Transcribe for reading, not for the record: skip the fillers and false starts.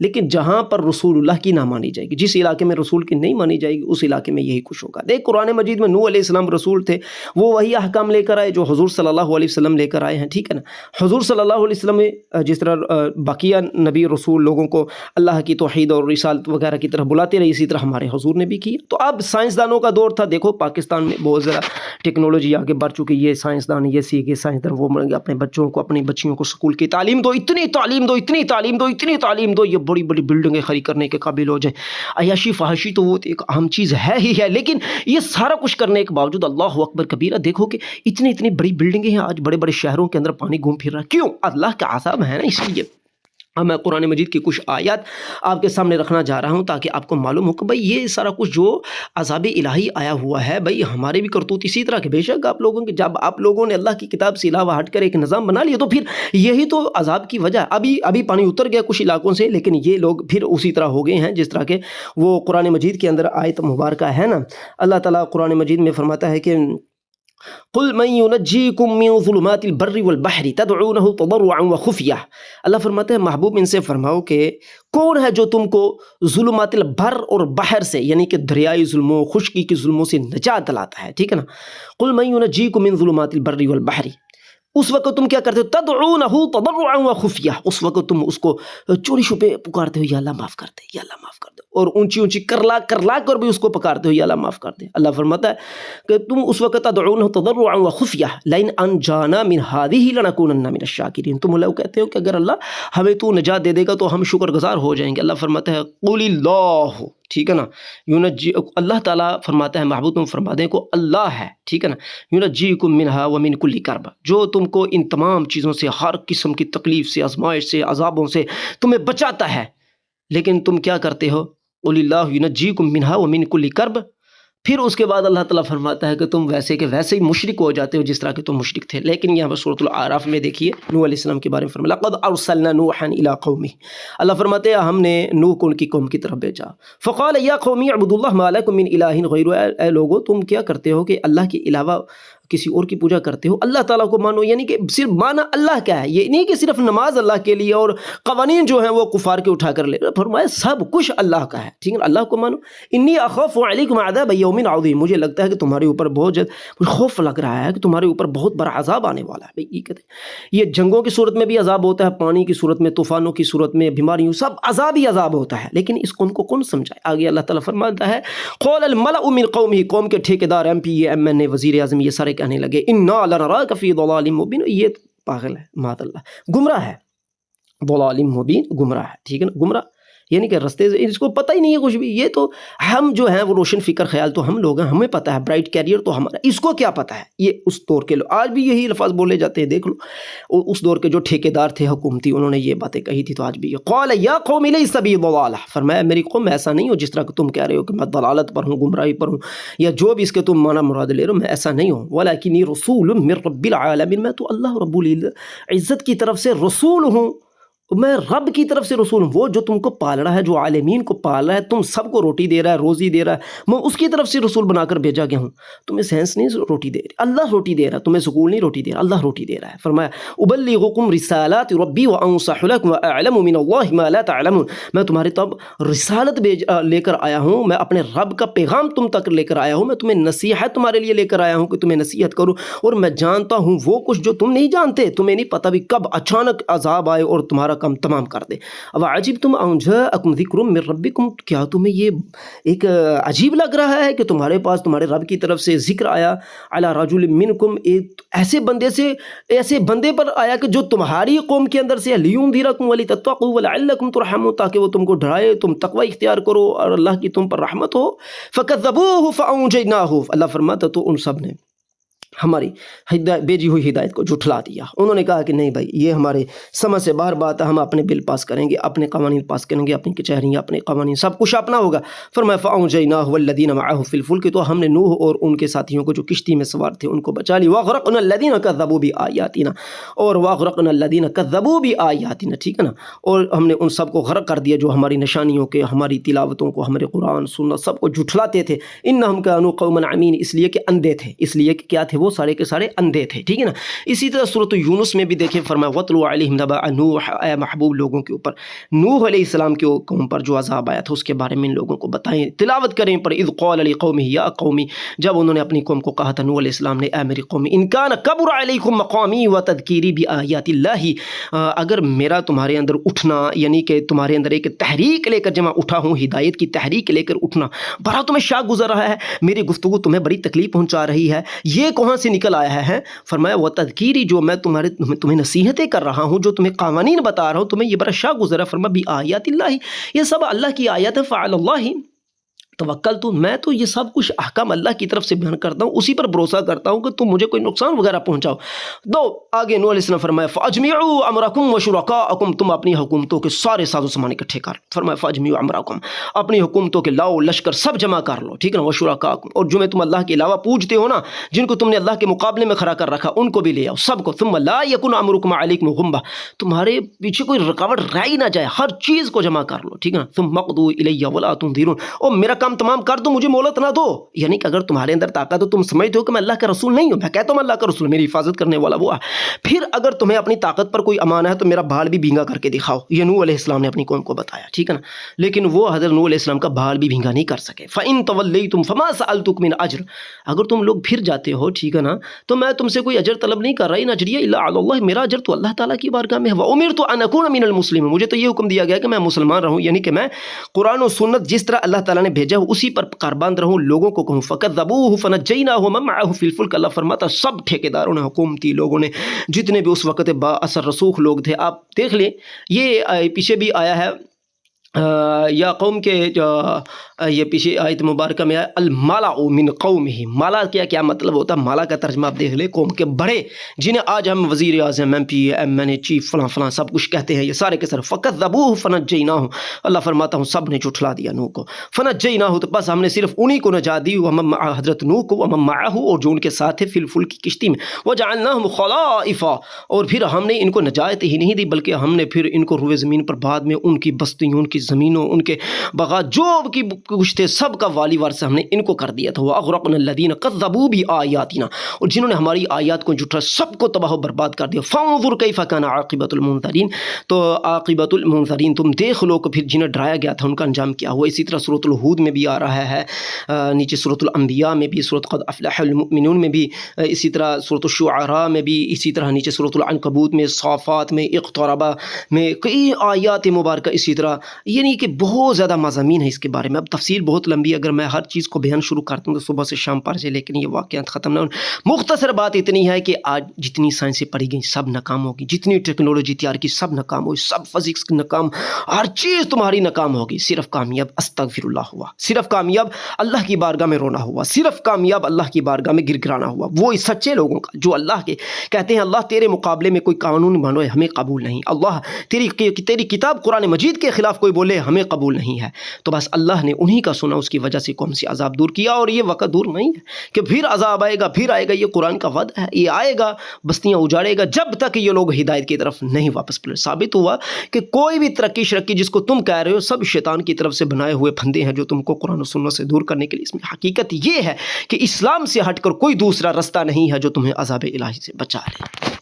لیکن جہاں پر رسول اللہ کی نہ مانی جائے گی، جس علاقے میں رسول کی نہیں مانی جائے گی اس علاقے میں یہی کچھ ہوگا۔ دیکھ قرآن مجید میں نوح علیہ السلام رسول تھے، وہ وہی احکام لے کر آئے جو حضور صلی اللہ علیہ وسلم لے کر آئے ہیں، ٹھیک ہے نا۔ حضور صلی اللہ علیہ وسلم جس طرح بقیہ نبی رسول لوگوں کو اللہ کی توحید اور رسالت وغیرہ کی طرف بلاتے رہے، اسی طرح ہمارے حضور نے بھی کیا۔ تو اب سائنسدانوں کا دور تھا، دیکھو پاکستان میں بہت زیادہ ٹیکنالوجی آگے بڑھ چکی، یہ سائنسدان یہ سیکھے، سائنسدان وہ اپنے بچوں کو اپنی بچیوں کو اسکول کی تعلیم دو، اتنی تعلیم دو، اتنی تعلیم دو، اتنی تعلیم دو، یہ بڑی بڑی بلڈنگیں کھڑی کرنے کے قابل ہو جائیں۔ عیاشی فحاشی تو وہ ایک اہم چیز ہے ہی ہے، لیکن یہ سارا کچھ کرنے کے باوجود اللہ اکبر کبیرہ، دیکھو کہ اتنی اتنی بڑی بلڈنگیں ہیں آج، بڑے بڑے شہروں کے اندر پانی گھوم پھر رہا ہے، کیوں؟ اللہ کا عذاب ہے نا، اس لیے۔ اب میں قرآن مجید کی کچھ آیات آپ کے سامنے رکھنا جا رہا ہوں تاکہ آپ کو معلوم ہو کہ بھائی یہ سارا کچھ جو عذاب الہی آیا ہوا ہے، بھائی ہمارے بھی کرتوت اسی طرح کے، بے شک آپ لوگوں کے، جب آپ لوگوں نے اللہ کی کتاب سے علاوہ ہٹ کر ایک نظام بنا لیا تو پھر یہی تو عذاب کی وجہ ہے۔ ابھی پانی اتر گیا کچھ علاقوں سے، لیکن یہ لوگ پھر اسی طرح ہو گئے ہیں جس طرح کے وہ قرآن مجید کے اندر آیت مبارکہ ہے نا۔ اللہ تعالیٰ قرآن مجید میں فرماتا ہے کہ قل من ينجيكم من ظلمات البر والبحر تدعونه تضرعا وخفية، اللہ فرماتا ہے محبوب ان سے فرماؤ کہ کون ہے جو تم کو ظلمات البر اور بحر سے، یعنی کہ دریائی ظلموں، خشکی کی ظلموں سے نجات دلاتا ہے، ٹھیک ہے نا۔ قل من ينجيكم من ظلمات البر والبحر، اس وقت تم کیا کرتے ہو؟ تدعونه تضرعا وخفیہ، اس وقت تم اس کو چوری چھپے پکارتے ہو، یا اللہ معاف کر دے، یا اللہ معاف کر دے، اور اونچی اونچی کرلا کر بھی اس کو پکارتے ہو، یا اللہ معاف کر دے۔ اللہ فرماتا ہے کہ تم اس وقت تدعونه تضرعا وخفیہ لئن انجانا من هذه لنکونن من الشاکرین، تم لوگ کہتے ہو کہ اگر اللہ ہمیں تو نجات دے دے گا تو ہم شکر گزار ہو جائیں گے۔ اللہ فرماتا ہے قل اللہ، ٹھیک ہے نا، یونجی، اللہ تعالیٰ فرماتا ہے محبوب تم فرما دیں کو اللہ ہے، ٹھیک ہے نا، یونجیکم منہا ومن کل کرب، جو تم کو ان تمام چیزوں سے، ہر قسم کی تکلیف سے، آزمائش سے، عذابوں سے تمہیں بچاتا ہے، لیکن تم کیا کرتے ہو؟ قل اللہ ینجیکم منہا ومن کل کرب، پھر اس کے بعد اللہ تعالیٰ فرماتا ہے کہ تم ویسے کہ ویسے ہی مشرک ہو جاتے ہو جس طرح کہ تم مشرک تھے۔ لیکن یہاں پر سورۃ الاعراف میں دیکھیے نوح علیہ السلام کے بارے میں فرمایا لقد ارسلنا نوحا الی قومہ، اللہ فرماتے ہیں ہم نے نوح کو ان کی قوم کی طرف بھیجا، فقال یا قوم اعبدوا اللہ ما لکم من الہ غیرہ، اے لوگو تم کیا کرتے ہو کہ اللہ کے علاوہ کسی اور کی پوجا کرتے ہو، اللہ تعالیٰ کو مانو، یعنی کہ صرف مانا اللہ کا ہے، یہ نہیں کہ صرف نماز اللہ کے لیے اور قوانین جو ہیں وہ کفار کے اٹھا کر لے، فرمایا سب کچھ اللہ کا ہے، ٹھیک ہے، اللہ کو مانو۔ انی اخاف علیکم عذاب یوم عظیم، مجھے لگتا ہے کہ تمہارے اوپر بہت جلد مجھے خوف لگ رہا ہے کہ تمہارے اوپر بہت بڑا عذاب آنے والا ہے۔ یہ کہتے ہیں یہ جنگوں کی صورت میں بھی عذاب ہوتا ہے، پانی کی صورت میں، طوفانوں کی صورت میں، بیماریوں، سب عذاب ہی عذاب ہوتا ہے، لیکن اس قوم کو کون سمجھائے؟ آگے اللہ تعالیٰ فرماتا ہے قال الملأ من قومه، قوم کے ٹھیکیدار، ایم پی، ایم این اے، وزیر اعظم، یہ سارے کہنے لگے انا لنراک فی ضلال مبین، یہ پاگل ہے، معاذ اللہ، گمراہ ہے، ضلال مبین، گمراہ ہے، ٹھیک ہے نا، گمراہ یعنی کہ رستے سے اس کو پتہ ہی نہیں ہے کچھ بھی، یہ تو ہم جو ہیں وہ روشن فکر خیال تو ہم لوگ ہیں، ہمیں پتہ ہے، برائٹ کیریئر تو ہمارا، اس کو کیا پتہ ہے؟ یہ اس دور کے لوگ آج بھی یہی الفاظ بولے جاتے ہیں، دیکھ لو اس دور کے جو ٹھیکیدار تھے حکومتی، انہوں نے یہ باتیں کہی تھی، تو آج بھی قال یا قوم لیس بی ضلالہ، فرمایا میری قوم ایسا نہیں ہو جس طرح کہ تم کہہ رہے ہو کہ میں ضلالت پر ہوں، گمراہی پر ہوں، یا جو بھی اس کے تم معنی مراد لے رہے ہو، میں ایسا نہیں ہوں، ولکنی رسول من رب العالمین، میں تو اللہ رب العزت کی طرف سے رسول ہوں، میں رب کی طرف سے رسول ہوں، وہ جو تم کو پال رہا ہے، جو عالمین کو پال رہا ہے، تم سب کو روٹی دے رہا ہے، روزی دے رہا ہے، میں اس کی طرف سے رسول بنا کر بھیجا گیا ہوں، تمہیں سینس نہیں روٹی دے رہا، اللہ روٹی دے رہا ہے، تمہیں سکول نہیں روٹی دے رہا، اللہ روٹی دے رہا ہے۔ فرمایا ابلغکم رسالات ربی وانصح لکم واعلم من اللہ ما لا تعلمون، میں تمہاری طب رسالت لے کر آیا ہوں، میں اپنے رب کا پیغام تم تک لے کر آیا ہوں، میں تمہیں نصیحت تمہارے لیے لے کر آیا ہوں کہ تمہیں نصیحت کروں، اور میں جانتا ہوں وہ کچھ جو تم نہیں جانتے، تمہیں نہیں پتہ بھی کب اچانک عذاب آئے اور تمہارا کام تمام کر دے۔ اب عجبتم ان جاءکم ذکر من ربکم، کیا تمہیں یہ ایک عجیب لگ رہا ہے کہ تمہارے پاس تمہارے رب کی طرف سے ذکر آیا، علی رجل منکم، ایک ایسے بندے پر آیا کہ جو تمہاری قوم کے اندر سے، لینذرکم ولتتقوا ولعلکم ترحمون، تاکہ وہ تم کو ڈرائے، تم تقوی اختیار کرو اور اللہ کی تم پر رحمت ہو۔ فکذبوہ فانجیناہ، اللہ فرماتا تو ان سب نے ہماری بھیجی ہوئی ہدایت کو جھٹلا دیا، انہوں نے کہا کہ نہیں بھائی یہ ہمارے سمجھ سے باہر بات ہے، ہم اپنے بل پاس کریں گے، اپنے قوانین پاس کریں گے، اپنی کچہریاں، اپنے قوانین، سب کچھ اپنا ہوگا۔ فرمایا فانجیناہ والذین معہ فی الفلک، تو ہم نے نوح اور ان کے ساتھیوں کو جو کشتی میں سوار تھے ان کو بچا لی، واغرقنا الذین کذبوا بآیاتنا، اور واغرقنا الذین کذبوا بآیاتنا، ٹھیک ہے نا، اور ہم نے ان سب کو غرق کر دیا جو ہماری نشانیوں کے، ہماری تلاوتوں کو، ہمارے قرآن سنت سب کو جھٹلاتے تھے۔ انہم کانوا قوما عمین، اس لیے کہ اندھے تھے، اس لیے کہ کیا تھے وہ سارے کے سارے اندھے تھے، ٹھیک ہے نا۔ اسی طرح سورۃ یونس میں بھی دیکھیں فرمایا وَاتْلُ عَلَيْهِمْ نَبَأَ نوح، اے محبوب لوگوں کے اوپر نوح علیہ السلام کے قوم پر جو عذاب آیا تھا اس کے بارے میں ان لوگوں کو بتائیں، تلاوت کریں پر اذ قال لقومه یا قومی، جب انہوں نے اپنی قوم کو کہا تھا نوح علیہ السلام نے، اے میری قوم ان کان کبر علیکم مقامی وتذکیری بآیات اللہ، اگر میرا تمہارے اندر اٹھنا یعنی کہ تمہارے اندر ایک تحریک لے کر جب میں اٹھا ہوں، ہدایت کی تحریک لے کر اٹھنا، بڑا تمہیں شاق گزر رہا ہے، میری گفتگو تمہیں بڑی تکلیف پہنچا رہی ہے، یہ کہاں سے نکل آیا ہے؟ فرمایا وہ تذکیری، جو میں تمہیں نصیحتیں کر رہا ہوں، جو تمہیں قوانین بتا رہا ہوں، تمہیں یہ بڑا شاق گزر رہا ہے۔ فرمایا بآیات اللہ، یہ سب اللہ کی آیت ہے، فعلی اللہ توکل، تو میں تو یہ سب کچھ احکام اللہ کی طرف سے بیان کرتا ہوں، اسی پر بھروسہ کرتا ہوں کہ تم مجھے کوئی نقصان وغیرہ پہنچاؤ دو۔ آگے نوح علیہ السلام فرمایا فاجمعوا امرکم وشرکاءکم، تم اپنی حکومتوں کے سارے ساز و سامان اکٹھے کر، فرمایا فاجمعوا امرکم، اپنی حکومتوں کے لاؤ لشکر سب جمع کر لو، ٹھیک ہے نا، وشرکاءکم، اور جو میں تم اللہ کے علاوہ پوجتے ہو نا، جن کو تم نے اللہ کے مقابلے میں کھڑا کر رکھا، ان کو بھی لے آؤ سب کو، ثم لا یکن امرکم علیکم غمہ، تمہارے پیچھے کوئی رکاوٹ رہ ہی نہ جائے، ہر چیز کو جمع کر لو، ٹھیک ہے نا، ثم اقضوا الی ولا تنظرون، اور میرا کام تمام کر دو، مجھے مہلت نہ دو، یعنی کہ اگر تمہارے اندر طاقت ہو، تم سمجھتے ہو کہ میں اللہ کا رسول نہیں ہوں، میں کہتا ہوں میں اللہ کا رسول، میری حفاظت کرنے والا وہ ہے، پھر اگر تمہیں اپنی طاقت پر کوئی امان ہے تو میرا بال بھی بھینگا کر کے دکھاؤ، یہ نوح علیہ السلام نے اپنی قوم کو بتایا، ٹھیک ہے نا، لیکن وہ حضرت نوح علیہ السلام کا بال بھی بھینگا نہیں کر سکے۔ فَإِن تَوَلَّيْتُمْ فَمَا سَأَلْتُكُم مِّنْ أَجْرٍ، اگر تم لوگ پھر جاتے ہو، ٹھیک ہے نا، تو میں تم سے کوئی اجر طلب نہیں کر رہا، ان اجریہ الا علی اللہ، میرا اجر تو اللہ تعالیٰ کی بارگاہ میں ہے، وَأُمِرْتُ أَنْ أَكُونَ مِنَ الْمُسْلِمِينَ، مجھے تو یہ حکم دیا گیا کہ میں مسلمان رہوں، یعنی کہ میں قرآن و سنت جس طرح اللہ تعالیٰ نے بھیجا ہو اسی پر کاربند رہوں، لوگوں کو کہوں۔ فَكَذَّبُوهُ فَنَجَّيْنَاهُ وَمَن مَّعَهُ فِي الْفُلْكِ، اللہ فرماتا سب ٹھیکیداروں نے، حکومتی لوگوں نے، جتنے بھی اس وقت با اثر رسوخ لوگ تھے، آپ دیکھ لیں، یہ پیچھے بھی آیا ہے یا قوم کے یہ پیچھے آیت مبارکہ میں آیا المالا من قومہ، مالا کیا مطلب ہوتا ہے؟ مالا کا ترجمہ آپ دیکھ لیں، قوم کے بڑے، جنہیں آج ہم وزیر اعظم، ایم پی، ایم این اے، چیف، فلاں فلاں سب کچھ کہتے ہیں، یہ سارے کے سارے فَكَذَّبُوهُ فَنَجَّيْنَاهُ، اللہ فرماتا ہوں سب نے جھٹلا دیا نوح کو، فَنَجَّيْنَاهُ، تو بس ہم نے صرف انہی کو نجات دی، وَمَن مع حضرت نوح کو، وَمَن مَّعَهُ، اور جو ان کے ساتھ تھے، فی الفلک کی کشتی میں، وَجَعَلْنَاهُمْ خَلَائِفَ، اور پھر ہم نے ان کو نجات ہی نہیں دی بلکہ ہم نے پھر ان کو روئے زمین پر بعد میں ان کی بستیوں، ان کی زمینوں، ان کے باغات جو کی کچھ تھے سب کا والی وارث ہم نے ان کو کر دیا تھا، وَأَغْرَقْنَا الَّذِينَ كَذَّبُوا بِآيَاتِنَا، اور جنہوں نے ہماری آیات کو جھٹلا سب کو تباہ و برباد کر دیا۔ فَانظُرْ كَيْفَ كَانَ عَاقِبَةُ الْمُنذَرِينَ، تو عاقبۃ المنذرین، تم دیکھ لو کہ پھر جنہیں ڈرایا گیا تھا ان کا انجام کیا ہوا۔ اسی طرح سورۃ الہود میں بھی آ رہا ہے، نیچے سورۃ الانبیاء میں بھی، سورۃ قد افلح المؤمنون میں بھی، اسی طرح سورۃ الشعراء میں بھی، اسی طرح نیچے سورۃ العنکبوت میں، صافات میں، اقترب میں، کئی آیات مبارکہ اسی طرح، یعنی کہ بہت زیادہ مضامین ہے اس کے بارے میں۔ اب تفسیر بہت لمبی ہے، اگر میں ہر چیز کو بیان شروع کرتا ہوں تو صبح سے شام پر سے، لیکن یہ واقعات ختم نہ ہوں۔ مختصر بات اتنی ہے کہ آج جتنی سائنسیں پڑھی گئیں سب ناکام ہوگی، جتنی ٹیکنالوجی تیار کی سب ناکام ہوئی، سب فزکس ناکام، ہر چیز تمہاری ناکام ہوگی، صرف کامیاب استغفر اللہ ہوا، صرف کامیاب اللہ کی بارگاہ میں رونا ہوا، صرف کامیاب اللہ کی بارگاہ میں گر گرانا ہوا، وہ اس سچے لوگوں کا جو اللہ کے کہتے ہیں اللہ تیرے مقابلے میں کوئی قانون بنائے ہمیں قبول نہیں، اللہ تیری کتاب قرآن مجید کے خلاف کوئی بولے ہمیں قبول نہیں ہے، تو بس اللہ نے انہی کا سنا، اس کی وجہ سے قوم سے عذاب دور کیا، اور یہ وقت دور نہیں ہے کہ پھر عذاب آئے گا، پھر آئے گا، یہ قرآن کا وعدہ ہے، یہ آئے گا، بستیاں اجاڑے گا، جب تک یہ لوگ ہدایت کی طرف نہیں واپس پلٹ۔ ثابت ہوا کہ کوئی بھی ترقی شرقی جس کو تم کہہ رہے ہو سب شیطان کی طرف سے بنائے ہوئے پھندے ہیں جو تم کو قرآن و سنت سے دور کرنے کے لیے، اس میں حقیقت یہ ہے کہ اسلام سے ہٹ کر کوئی دوسرا رستہ نہیں ہے جو تمہیں عذاب الہی سے بچا لے۔